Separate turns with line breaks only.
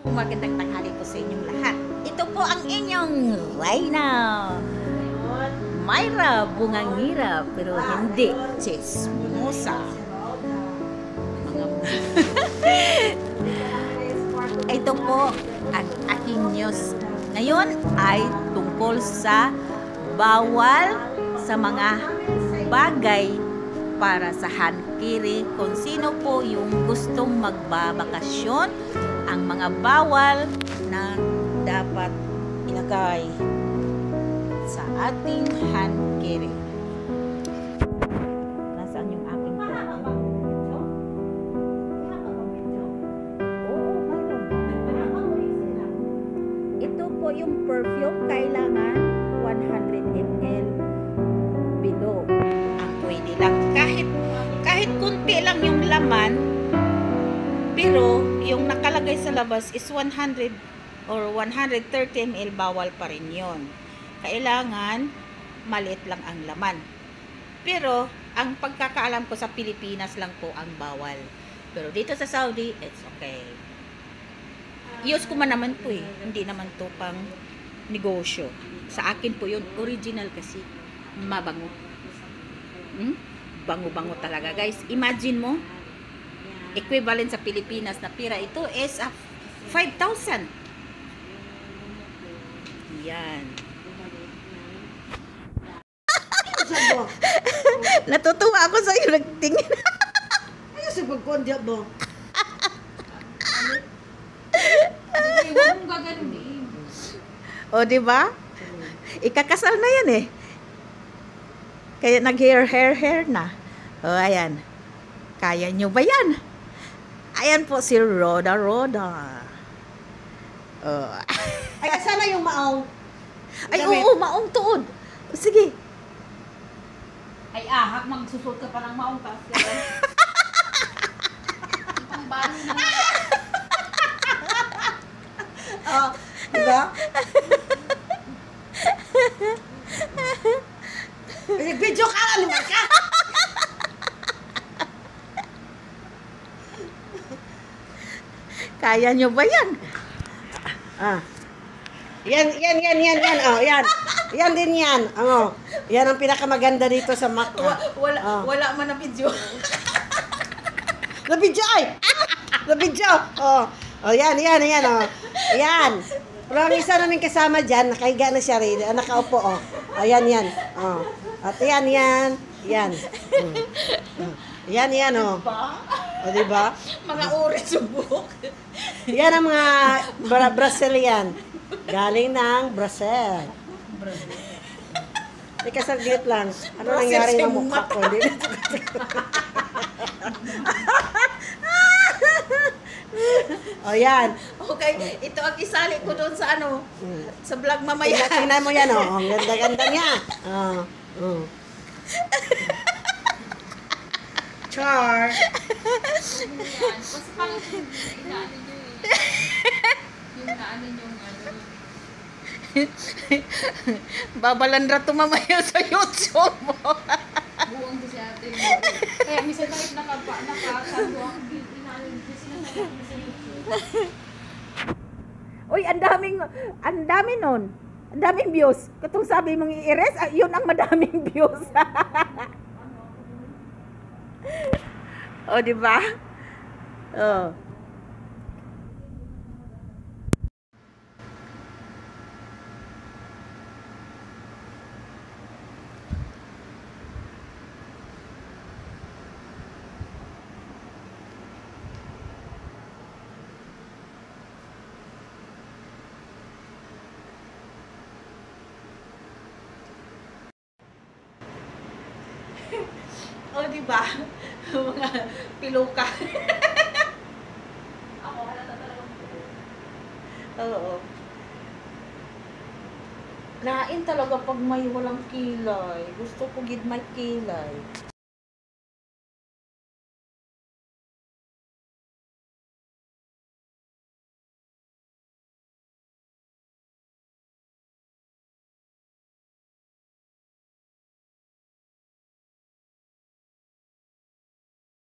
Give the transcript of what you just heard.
Magandang tanghali po sa inyong lahat. Ito po ang inyong Reyna Myra Bungangira, pero hindi chismosa. Ito po ang aking news. Ngayon ay tungkol sa bawal sa mga bagay para sa hankiri. Kung sino po yung gustong magbabakasyon, ang mga bawal na dapat ilagay sa ating hankiri. Nasaan yung aking perfume? Oo, mayroon. Ito po yung perfume, kailangan 100 ml below ang pwede lang. Kahit kunti lang yung laman, pero yung nakalagay sa labas is 100 or 130 ml, bawal pa rin yun. Kailangan maliit lang ang laman. Pero ang pagkakaalam ko sa Pilipinas lang po ang bawal. Pero dito sa Saudi, it's okay. Use ko man naman po eh. Hindi naman to pang negosyo. Sa akin po yun, original kasi. Mabango. Bango-bango talaga guys. Imagine mo, equivalent sa Pilipinas na pira ito is 5,000. Yan. Natutuwa ako sa iyo nagtingin.
Ay, sa pagkondya mo.
O, di ba? Ikakasal na yan eh. Kaya nag-hair na. O, ayan. Kaya nyo ba yan? Ayan po si Roda. Oh.
Ay, kasama yung maong.
Ay, oo, maong tuod. Sige.
Ay, ahak, magsusot ka pa ng maong kasi. Ang balo na.
Oh, diba? Nag-video ka, ano ba ka?
Kaya nyo ba yan?
Ah. Yan. Oh, yan. Yan din yan. Ano? Yan ang pinakamaganda dito sa Makkah.
Wala man na video.
Na-video ay! Na-video! Oh. Oh, yan. Oh. Yan. Pero ang isa namin kasama dyan, nakahiga na siya rin. Nakaupo, oh. Ayan, yan. Oh. At yan. Yan. Yan, oh. O, diba?
Mga uri subok.
Yan ang mga Brazilian. Galing ng Brazil. Teka, saglit lang. Ano nangyari ng mukha ko? O, yan.
Okay, ito ang isali ko doon sa ano, sa vlog mamaya.
Tingnan mo yan, oh. Ang ganda-ganda niya. Oh. Char.
Kasi parang inaano nyo eh. Yung naano yung ano.
Babalandra to mamaya sa YouTube mo.
Buong to si ate. Kaya minsan kahit nakasando ang inaano nyo sinasabi sa YouTube.
Uy, ang dami nun. Ang daming views. Katong sabi mong i-erase, yun ang madaming views. O, di ba? Oh. O, di ba? Mga piluka.
Ako, halata talagang
Oo. Lain talaga pag may walang kilay. Gusto ko gid may kilay.